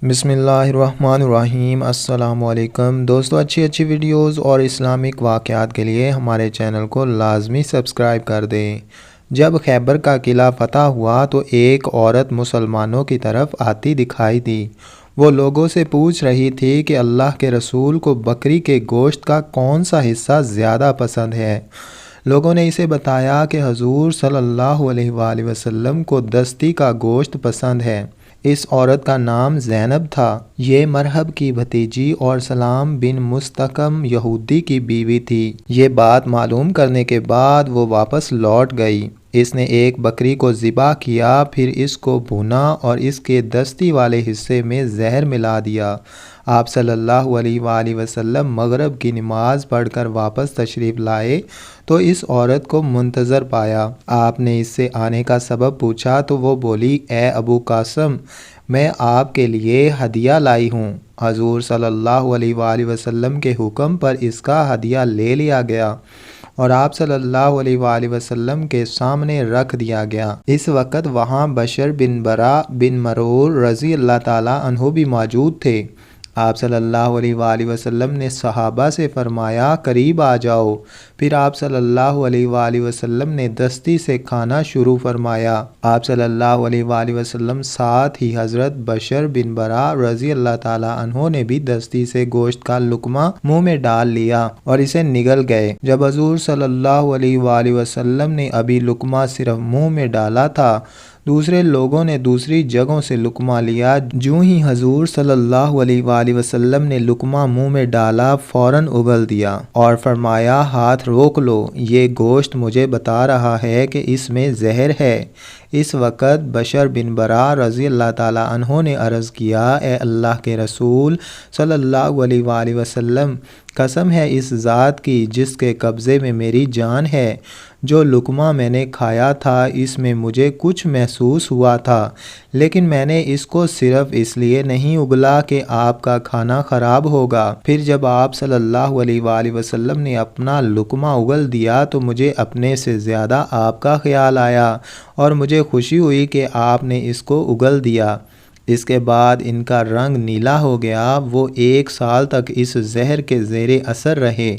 بسم اللہ الرحمن الرحیم۔ السلام علیکم دوستو، اچھی ویڈیوز اور اسلامک واقعات کے لیے ہمارے چینل کو لازمی سبسکرائب کر دیں۔ جب خیبر کا قلعہ فتح ہوا تو ایک عورت مسلمانوں کی طرف آتی دکھائی دی۔ وہ لوگوں سے پوچھ رہی تھی کہ اللہ کے رسول کو بکری کے گوشت کا کون سا حصہ زیادہ پسند ہے۔ لوگوں نے اسے بتایا کہ حضور صلی اللہ علیہ وآلہ وسلم کو دستی کا گوشت پسند ہے۔ اس عورت کا نام زینب تھا۔ یہ مرحب کی بھتیجی اور سلام بن مستقم یہودی کی بیوی تھی۔ یہ بات معلوم کرنے کے بعد وہ واپس لوٹ گئی۔ اس نے ایک بکری کو ذبح کیا، پھر اس کو بھونا اور اس کے دستی والے حصے میں زہر ملا دیا۔ آپ صلی اللہ علیہ وآلہ وسلم مغرب کی نماز پڑھ کر واپس تشریف لائے تو اس عورت کو منتظر پایا۔ آپ نے اس سے آنے کا سبب پوچھا تو وہ بولی، اے ابو قاسم، میں آپ کے لیے ہدیہ لائی ہوں۔ حضور صلی اللہ علیہ وآلہ وسلم کے حکم پر اس کا ہدیہ لے لیا گیا اور آپ صلی اللہ علیہ وآلہ وسلم کے سامنے رکھ دیا گیا۔ اس وقت وہاں بشر بن برا بن مرور رضی اللہ تعالیٰ عنہ بھی موجود تھے۔ آپ صلی اللہ علیہ وآلہ وسلم نے صحابہ سے فرمایا، قریب آ جاؤ۔ پھر آپ صلی اللہ علیہ وآلہ وسلم نے دستی سے کھانا شروع فرمایا۔ آپ صلی اللہ علیہ وآلہ وسلم ساتھ ہی حضرت بشر بن برا رضی اللہ تعالیٰ عنہ نے بھی دستی سے گوشت کا لقمہ منہ میں ڈال لیا اور اسے نگل گئے۔ جب حضور صلی اللہ علیہ وآلہ وسلم نے ابھی لقمہ صرف منہ میں ڈالا تھا، دوسرے لوگوں نے دوسری جگہوں سے لقمہ لیا۔ جوں ہی حضور صلی اللہ علیہ وآلہ وسلم نے لقمہ منہ میں ڈالا، فوراً اگل دیا اور فرمایا، ہاتھ روک لو، یہ گوشت مجھے بتا رہا ہے کہ اس میں زہر ہے۔ اس وقت بشر بن برا رضی اللہ تعالیٰ عنہ نے عرض کیا، اے اللہ کے رسول صلی اللہ علیہ وآلہ وسلم، قسم ہے اس ذات کی جس کے قبضے میں میری جان ہے، جو لقمہ میں نے کھایا تھا اس میں مجھے کچھ محسوس ہوا تھا، لیکن میں نے اس کو صرف اس لیے نہیں اگلا کہ آپ کا کھانا خراب ہوگا۔ پھر جب آپ صلی اللہ علیہ وآلہ وسلم نے اپنا لقمہ اگل دیا تو مجھے اپنے سے زیادہ آپ کا خیال آیا اور مجھے خوشی ہوئی کہ آپ نے اس کو اگل دیا۔ اس کے بعد ان کا رنگ نیلا ہو گیا۔ وہ 1 سال تک اس زہر کے زیر اثر رہے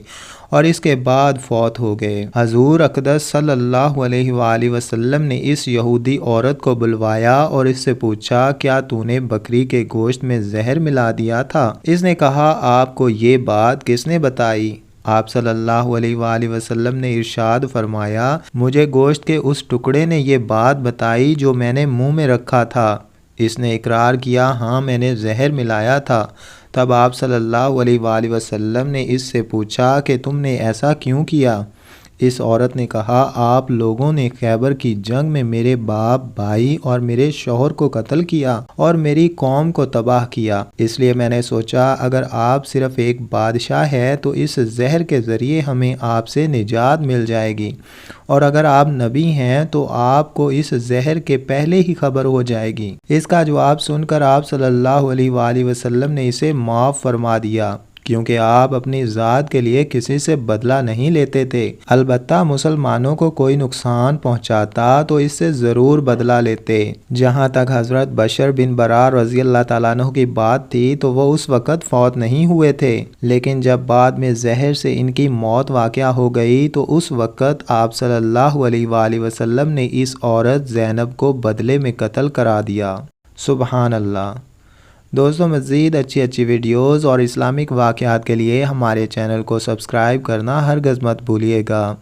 اور اس کے بعد فوت ہو گئے۔ حضور اقدس صلی اللہ علیہ وآلہ وسلم نے اس یہودی عورت کو بلوایا اور اس سے پوچھا، کیا تو نے بکری کے گوشت میں زہر ملا دیا تھا؟ اس نے کہا، آپ کو یہ بات کس نے بتائی؟ آپ صلی اللہ علیہ وآلہ وسلم نے ارشاد فرمایا، مجھے گوشت کے اس ٹکڑے نے یہ بات بتائی جو میں نے منہ میں رکھا تھا۔ اس نے اقرار کیا، ہاں میں نے زہر ملایا تھا۔ تب آپ صلی اللہ علیہ وآلہ وسلم نے اس سے پوچھا کہ تم نے ایسا کیوں کیا؟ اس عورت نے کہا، آپ لوگوں نے خیبر کی جنگ میں میرے باپ، بھائی اور میرے شوہر کو قتل کیا اور میری قوم کو تباہ کیا، اس لیے میں نے سوچا اگر آپ صرف ایک بادشاہ ہے تو اس زہر کے ذریعے ہمیں آپ سے نجات مل جائے گی، اور اگر آپ نبی ہیں تو آپ کو اس زہر کے پہلے ہی خبر ہو جائے گی۔ اس کا جواب سن کر آپ صلی اللہ علیہ وآلہ وسلم نے اسے معاف فرما دیا، کیونکہ آپ اپنی ذات کے لیے کسی سے بدلہ نہیں لیتے تھے، البتہ مسلمانوں کو کوئی نقصان پہنچاتا تو اس سے ضرور بدلہ لیتے۔ جہاں تک حضرت بشر بن برا رضی اللہ تعالیٰ عنہ کی بات تھی تو وہ اس وقت فوت نہیں ہوئے تھے، لیکن جب بعد میں زہر سے ان کی موت واقع ہو گئی تو اس وقت آپ صلی اللہ علیہ وآلہ وسلم نے اس عورت زینب کو بدلے میں قتل کرا دیا۔ سبحان اللہ۔ دوستوں، مزید اچھی ویڈیوز اور اسلامک واقعات کے لیے ہمارے چینل کو سبسکرائب کرنا ہرگز مت بھولیے گا۔